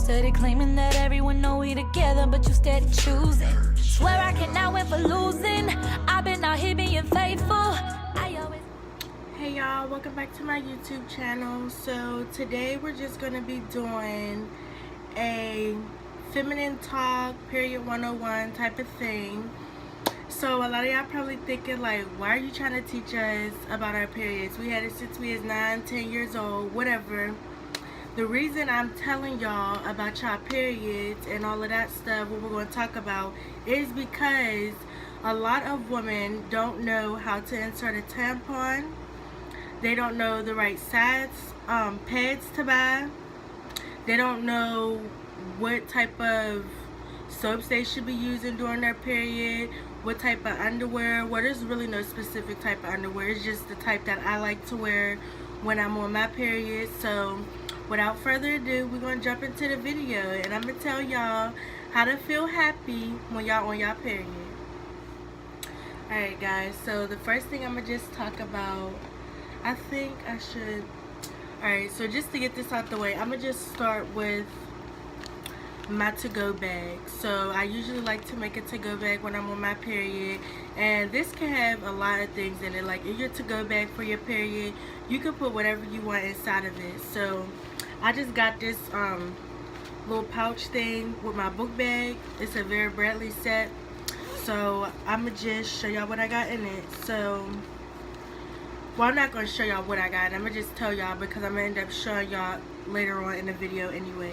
Steady claiming that everyone know we together, but you steady choosing. Swear I cannot win for losing. I've been out here being faithful. Hey y'all, welcome back to my YouTube channel. So today we're just gonna be doing a feminine talk, period 101 type of thing. So a lot of y'all probably thinking like, why are you trying to teach us about our periods? We had it since we was 9, 10 years old, whatever. The reason I'm telling y'all about y'all periods and all of that stuff, what we're going to talk about, is because a lot of women don't know how to insert a tampon. They don't know the right size pads to buy. They don't know what type of soaps they should be using during their period, what type of underwear. Well, there's really no specific type of underwear. It's just the type that I like to wear when I'm on my period. So without further ado, we're going to jump into the video, and I'm going to tell y'all how to feel happy when y'all on y'all period. Alright guys, so the first thing I'm going to just talk about, I think I should, alright, so just to get this out the way, I'm going to just start with my to-go bag. So I usually like to make a to-go bag when I'm on my period, and this can have a lot of things in it. Like in your to-go bag for your period, you can put whatever you want inside of it. So I just got this little pouch thing with my book bag. It's a Vera Bradley set, so I'm gonna just show y'all what I got in it. So, well, I'm not gonna show y'all what I got. I'm gonna just tell y'all because I'm gonna end up showing y'all later on in the video anyway.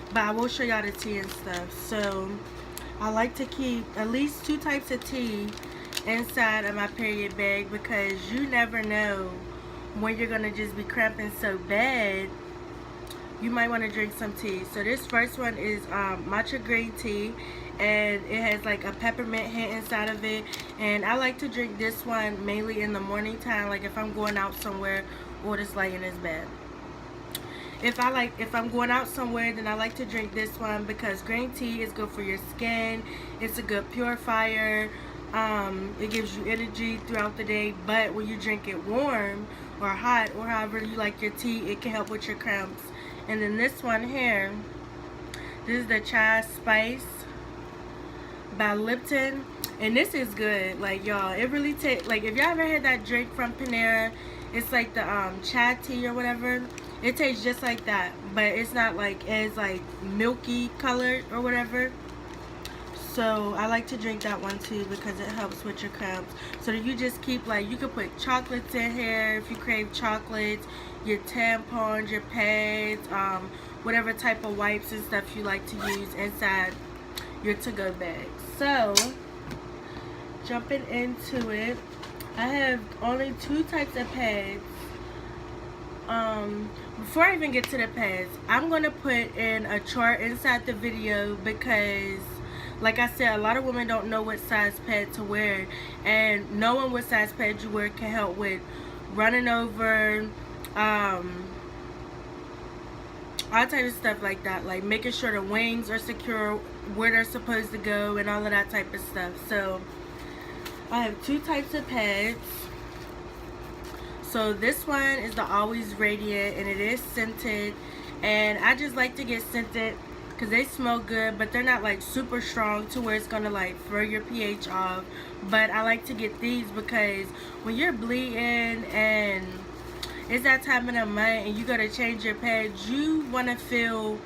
But I will show y'all the tea and stuff. So I like to keep at least 2 types of tea inside of my period bag, because you never know when you're gonna just be cramping so bad. You might want to drink some tea. So this first one is matcha green tea, and it has like a peppermint hint inside of it. And I like to drink this one mainly in the morning time, like if I'm going out somewhere or just laying in this bed. If I'm going out somewhere, then I like to drink this one because green tea is good for your skin. It's a good purifier. It gives you energy throughout the day, but when you drink it warm or hot or however you like your tea, it can help with your cramps. And then this one here, this is the Chai Spice by Lipton, and this is good. Like y'all, it really takes, like if y'all ever had that drink from Panera, it's like the chai tea or whatever. It tastes just like that, but it's not like as like milky colored or whatever. So I like to drink that one too because it helps with your cramps. So that you just keep, like, you can put chocolates in here if you crave chocolates, your tampons, your pads, whatever type of wipes and stuff you like to use inside your to-go bag. So jumping into it, I have only 2 types of pads. Before I even get to the pads, I'm gonna put in a chart inside the video because, like I said, a lot of women don't know what size pad to wear, and knowing what size pad you wear can help with running over, all types of stuff like that, like making sure the wings are secure where they're supposed to go and all of that type of stuff. So I have 2 types of pads. So this one is the Always Radiant, and it is scented, and I just like to get scented because they smell good, but they're not like super strong to where it's gonna like throw your pH off. But I like to get these because when you're bleeding and it's that time of the month and you gotta change your pads, you want to feel,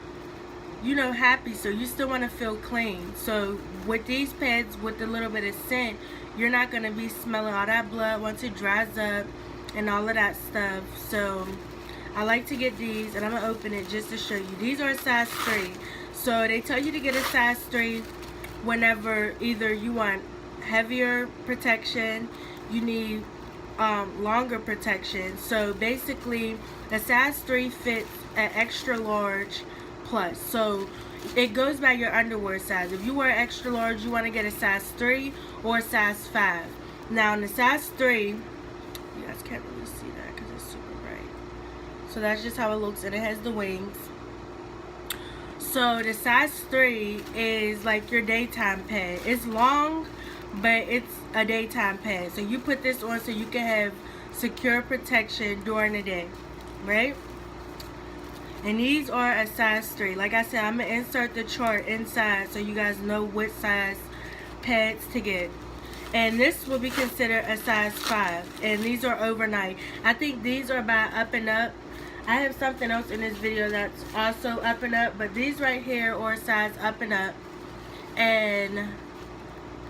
you know, happy, so you still want to feel clean. So with these pads with a little bit of scent, you're not gonna be smelling all that blood once it dries up and all of that stuff. So I like to get these, and I'm gonna open it just to show you. These are a size 3. So they tell you to get a size 3 whenever either you want heavier protection, you need longer protection. So basically a size 3 fits an extra large plus. So it goes by your underwear size. If you wear extra large, you want to get a size 3 or a size 5. Now in the size 3, you guys can't really see that because it's super bright. So that's just how it looks, and it has the wings. So the size 3 is like your daytime pad. It's long, but it's a daytime pad. So you put this on so you can have secure protection during the day, right? And these are a size 3. Like I said, I'm going to insert the chart inside so you guys know what size pads to get. And this will be considered a size 5. And these are overnight. I think these are by Up and Up. I have something else in this video that's also Up and Up. But these right here are a size Up and Up. And,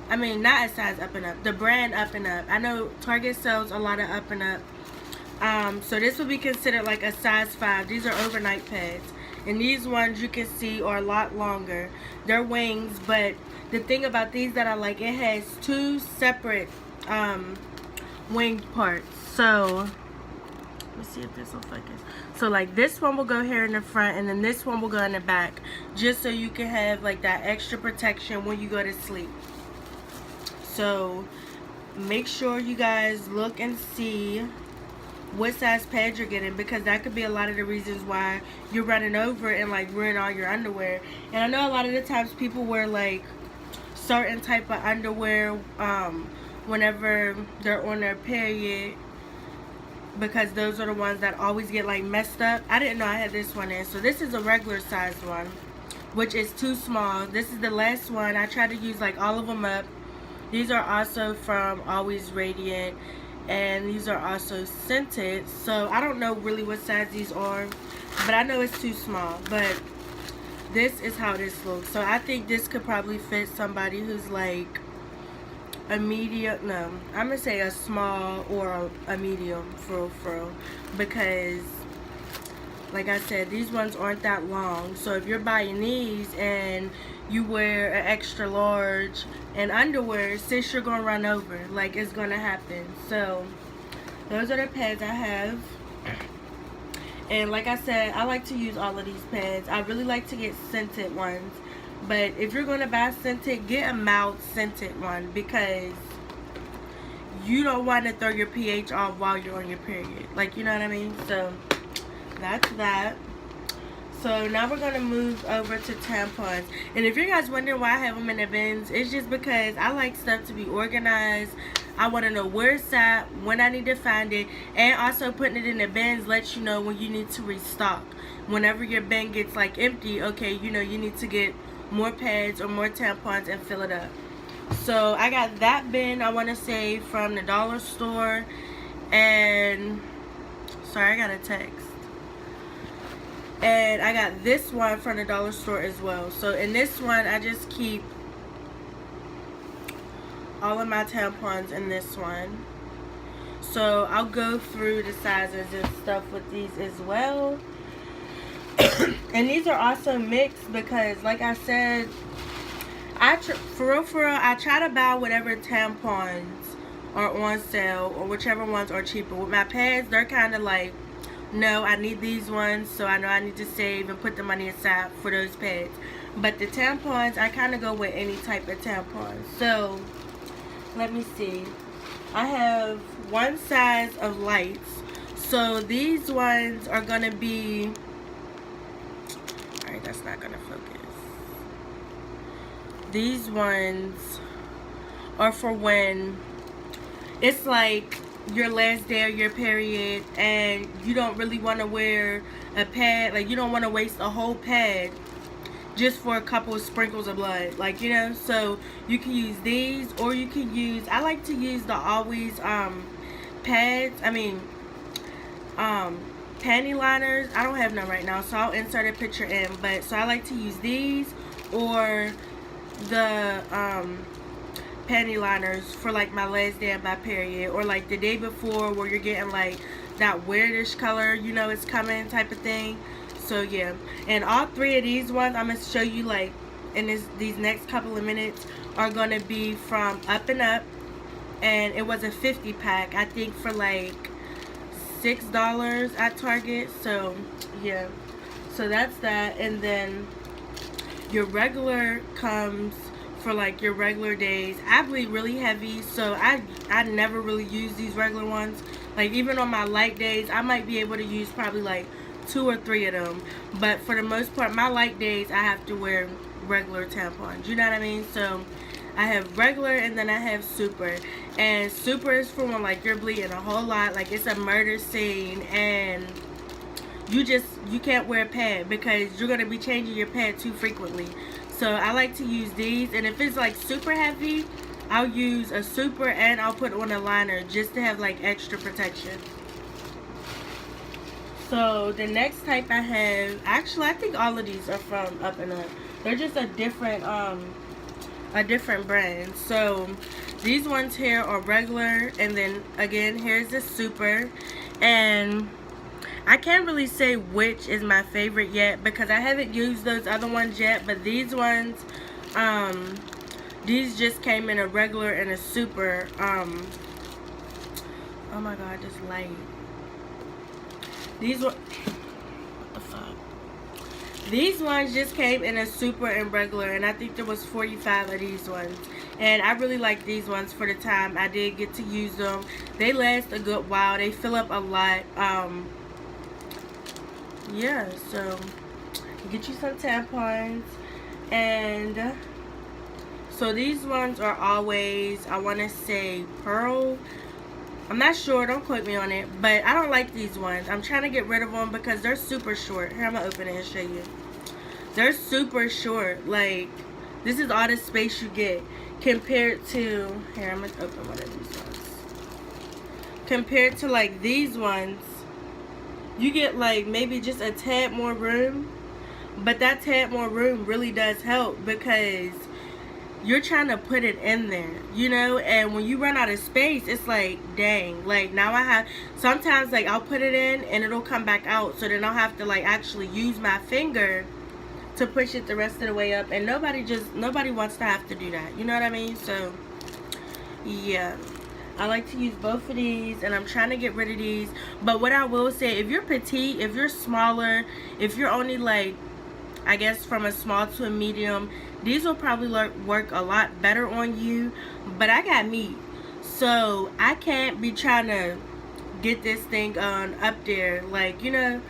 I mean, not a size Up and Up. The brand Up and Up. I know Target sells a lot of Up and Up. So this will be considered like a size 5. These are overnight pads. And these ones you can see are a lot longer. They're wings, but the thing about these that I like, it has 2 separate wing parts. So let's see if this will focus. So like this one will go here in the front, and then this one will go in the back, just so you can have like that extra protection when you go to sleep. So make sure you guys look and see what size pad you're getting, because that could be a lot of the reasons why you're running over and like ruin all your underwear. And I know a lot of the times people wear like certain type of underwear whenever they're on their period, because those are the ones that always get like messed up. I didn't know I had this one in. So this is a regular size one, which is too small. This is the last one. I tried to use like all of them up. These are also from Always Radiant, and these are also scented. So I don't know really what size these are, but I know it's too small. But this is how this looks. So I think this could probably fit somebody who's like a medium, no, I'm gonna say a small or a medium, for real, because like I said, these ones aren't that long. So if you're buying these and you wear an extra large and underwear, sis, you're gonna run over. Like, it's gonna happen. So those are the pads I have. And like I said, I like to use all of these pads. I really like to get scented ones. But if you're gonna buy scented, get a mild scented one, because you don't want to throw your pH off while you're on your period. Like, you know what I mean? So that's that. So now we're going to move over to tampons. And if you guys wondering why I have them in the bins, it's just because I like stuff to be organized. I want to know where it's at, when I need to find it. And also putting it in the bins lets you know when you need to restock. Whenever your bin gets like empty, okay, you know you need to get more pads or more tampons and fill it up. So I got that bin, I want to say, from the dollar store. And sorry, I got a text. And I got this one from the dollar store as well. So in this one, I just keep all of my tampons in this one. So I'll go through the sizes and stuff with these as well. And these are also mixed because, like I said, for real, I try to buy whatever tampons are on sale or whichever ones are cheaper. With my pads, they're kind of like, no, I need these ones, so I know I need to save and put the money aside for those pads. But the tampons, I kind of go with any type of tampon. So let me see. I have one size of lights. So these ones are going to be... Alright, that's not going to focus. These ones are for when it's like your last day of your period and you don't really want to wear a pad. Like, you don't want to waste a whole pad just for a couple of sprinkles of blood, like, you know. So you can use these, or you can use, I like to use the Always pads, panty liners. I don't have none right now, so I'll insert a picture in. But so I like to use these or the panty liners for like my last day of my period, or like the day before, where you're getting like that weirdish color, you know, it's coming type of thing. So yeah, and all three of these ones I'm gonna show you like in these next couple of minutes are gonna be from Up and Up, and it was a 50 pack, I think, for like $6 at Target. So yeah, so that's that. And then your regular comes for like your regular days. I bleed really heavy, so I never really use these regular ones. Like, even on my light days, I might be able to use probably like 2 or 3 of them. But for the most part, my light days, I have to wear regular tampons. You know what I mean? So I have regular, and then I have super. And super is for when like you're bleeding a whole lot, like it's a murder scene, and you you can't wear a pad because you're going to be changing your pad too frequently. So I like to use these, and if it's like super heavy, I'll use a super and I'll put on a liner just to have like extra protection. So the next type I have, actually I think all of these are from Up and Up. They're just a different brand. So these ones here are regular, and then again here's the super, and I can't really say which is my favorite yet because I haven't used those other ones yet, but these ones, these just came in a regular and a super. Oh my god, this light. These were, what the fuck? These ones just came in a super and regular, and I think there was 45 of these ones. And I really like these ones for the time I did get to use them. They last a good while. They fill up a lot. Yeah, so get you some tampons. And so these ones are always, I want to say pearl. I'm not sure, don't quote me on it, but I don't like these ones. I'm trying to get rid of them because they're super short. Here, I'm gonna open it and show you. They're super short. Like, this is all the space you get compared to, here, I'm gonna open one of these ones. Compared to like these ones, you get like maybe just a tad more room, but that tad more room really does help because you're trying to put it in there, you know, and when you run out of space, it's like, dang, like now I have, sometimes like I'll put it in and it'll come back out, so then I'll have to like actually use my finger to push it the rest of the way up, and nobody wants to have to do that, you know what I mean? So yeah, I like to use both of these, and I'm trying to get rid of these. But what I will say, if you're petite, if you're smaller, if you're only like, I guess from a small to a medium, these will probably work a lot better on you. But I got meat, so I can't be trying to get this thing on up there. Like, you know,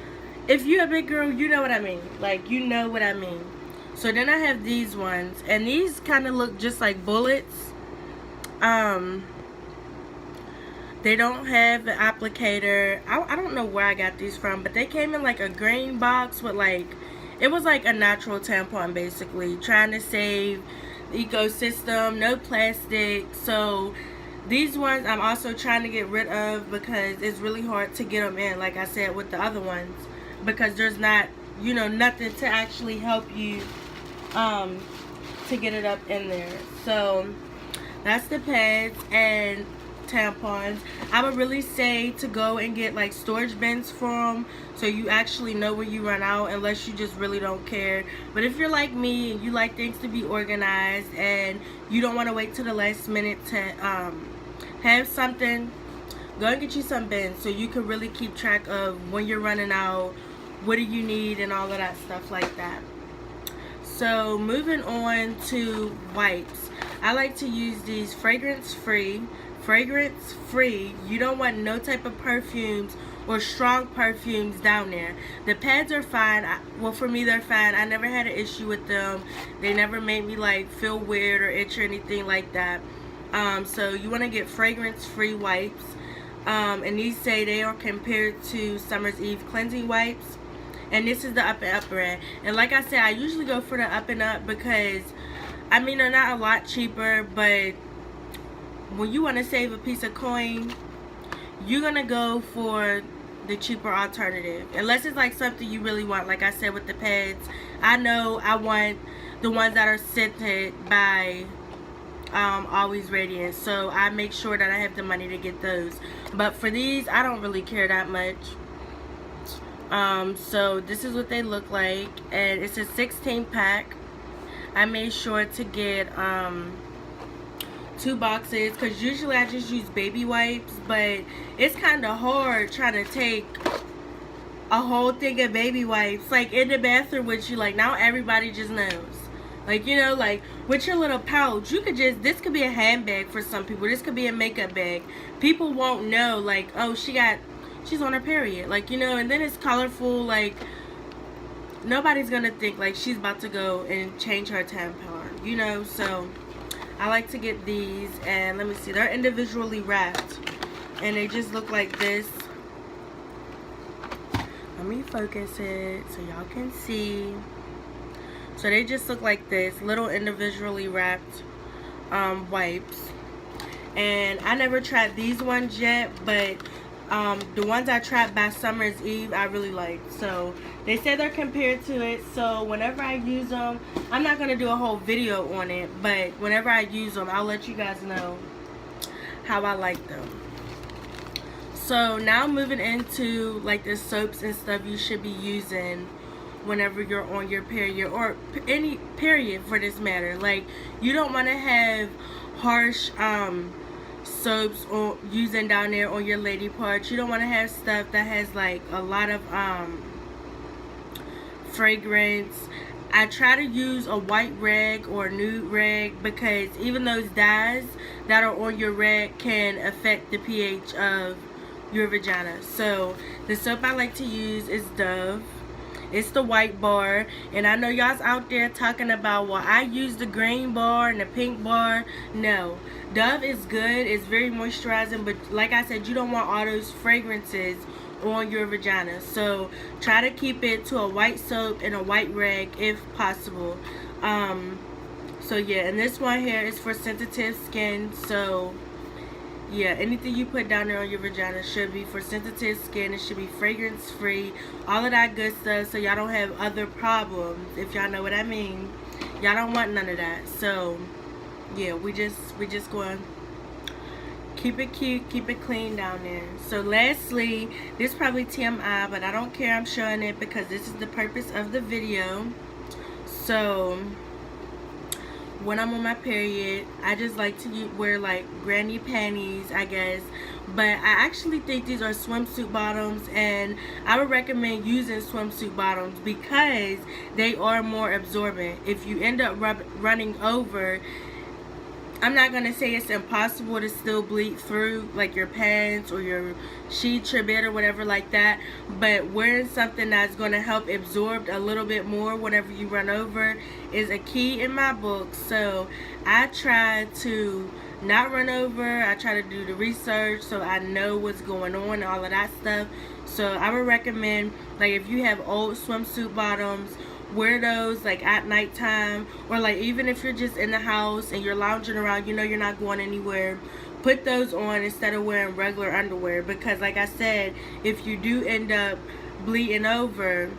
if you're a big girl, you know what I mean. Like, you know what I mean. So then I have these ones, and these kind of look just like bullets. They don't have an applicator. I don't know where I got these from, but they came in like a green box with like, it was like a natural tampon basically, trying to save the ecosystem, no plastic. So these ones I'm also trying to get rid of because it's really hard to get them in, like I said with the other ones, because there's not, you know, nothing to actually help you to get it up in there. So that's the pads and tampons. I would really say to go and get like storage bins for them, so you actually know when you run out, unless you just really don't care. But if you're like me and you like things to be organized and you don't want to wait till the last minute to have something, go and get you some bins so you can really keep track of when you're running out, what do you need, and all of that stuff like that. So moving on to wipes, I like to use these fragrance free. You don't want no type of perfumes or strong perfumes down there. The pads are fine. Well, for me they're fine. I never had an issue with them. They never made me like feel weird or itch or anything like that. So you want to get fragrance free wipes, and these say they are compared to Summer's Eve cleansing wipes, and this is the Up and Up brand. And like I said, I usually go for the Up and Up because I mean they're not a lot cheaper, but when you want to save a piece of coin, you're gonna go for the cheaper alternative, unless it's like something you really want. Like I said with the pads, I know I want the ones that are scented by Always Radiant, so I make sure that I have the money to get those. But for these, I don't really care that much. So this is what they look like, and it's a 16 pack. I made sure to get 2 boxes because usually I just use baby wipes, but it's kind of hard trying to take a whole thing of baby wipes like in the bathroom with you. Like now everybody just knows, like, you know, like with your little pouch, you could just, this could be a handbag for some people, this could be a makeup bag. People won't know like, oh, she's on her period, like, you know, and then it's colorful. Like nobody's gonna think like she's about to go and change her tampon, you know. So I like to get these, and let me see, they're individually wrapped, and they just look like this. Let me focus it so y'all can see. So they just look like this, little individually wrapped wipes. And I never tried these ones yet, but the ones I tried by Summer's Eve I really liked. So they say they're compared to it, so whenever I use them, I'm not going to do a whole video on it, but whenever I use them, I'll let you guys know how I like them. So now moving into like the soaps and stuff you should be using whenever you're on your period, or any period for this matter. Like, you don't want to have harsh soaps or using down there on your lady parts. You don't want to have stuff that has like a lot of fragrance. I try to use a white rag or a nude rag, because even those dyes that are on your rag can affect the pH of your vagina. So the soap I like to use is Dove. It's the white bar, and I know y'all's out there talking about, well, I use the green bar and the pink bar. No, Dove is good. It's very moisturizing, but like I said, you don't want all those fragrances on your vagina. So try to keep it to a white soap and a white rag if possible. So yeah, and this one here is for sensitive skin. So yeah, anything you put down there on your vagina should be for sensitive skin. It should be fragrance free, all of that good stuff, so y'all don't have other problems, if y'all know what I mean. Y'all don't want none of that. So yeah, we just going to keep it cute, keep it clean down there. So lastly, this is probably TMI, but I don't care, I'm showing it because this is the purpose of the video. So when I'm on my period, I just like to wear like granny panties, I guess. But I actually think these are swimsuit bottoms, and I would recommend using swimsuit bottoms because they are more absorbent. If you end up running over, I'm not going to say it's impossible to still bleed through like your pants or your sheets, your bed or whatever like that, but wearing something that's going to help absorb a little bit more whenever you run over is a key in my book. So I try to not run over. I try to do the research so I know what's going on and all of that stuff. So I would recommend, like, if you have old swimsuit bottoms, wear those like at nighttime, or like even if you're just in the house and you're lounging around, you know you're not going anywhere, put those on instead of wearing regular underwear. Because like I said, if you do end up bleeding over,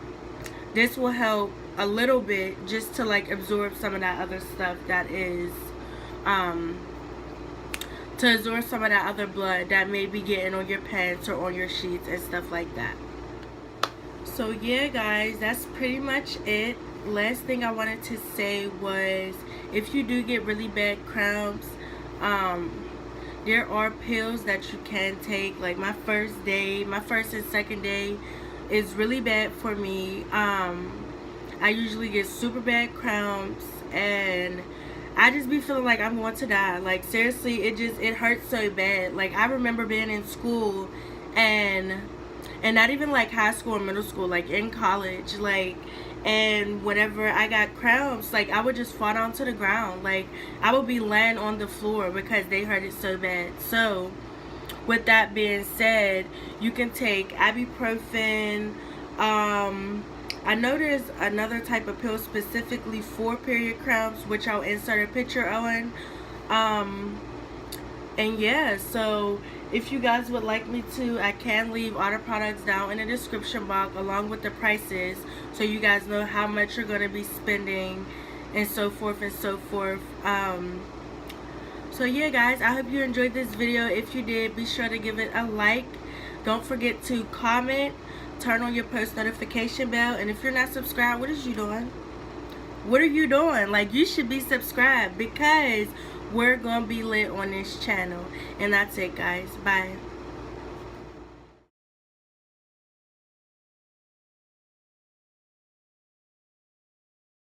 this will help a little bit just to like absorb some of that other stuff that is to absorb some of that other blood that may be getting on your pants or on your sheets and stuff like that. So yeah guys, that's pretty much it. Last thing I wanted to say was, if you do get really bad cramps, there are pills that you can take. Like my first and second day is really bad for me. I usually get super bad cramps and I just be feeling like I'm going to die. Like seriously, it hurts so bad. Like I remember being in school and not even like high school or middle school, like in college, like, and whenever I got cramps, like I would just fall down to the ground. Like I would be laying on the floor because they hurt it so bad. So with that being said, you can take ibuprofen. I know there's another type of pill specifically for period cramps, which I'll insert a picture on. And yeah, so if you guys would like me to, I can leave all the products down in the description box along with the prices, so you guys know how much you're going to be spending and so forth and so forth. So yeah guys, I hope you enjoyed this video. If you did, be sure to give it a like. Don't forget to comment, turn on your post notification bell, and if you're not subscribed, what is you doing? What are you doing? Like, you should be subscribed because we're gonna be lit on this channel. And that's it guys, bye.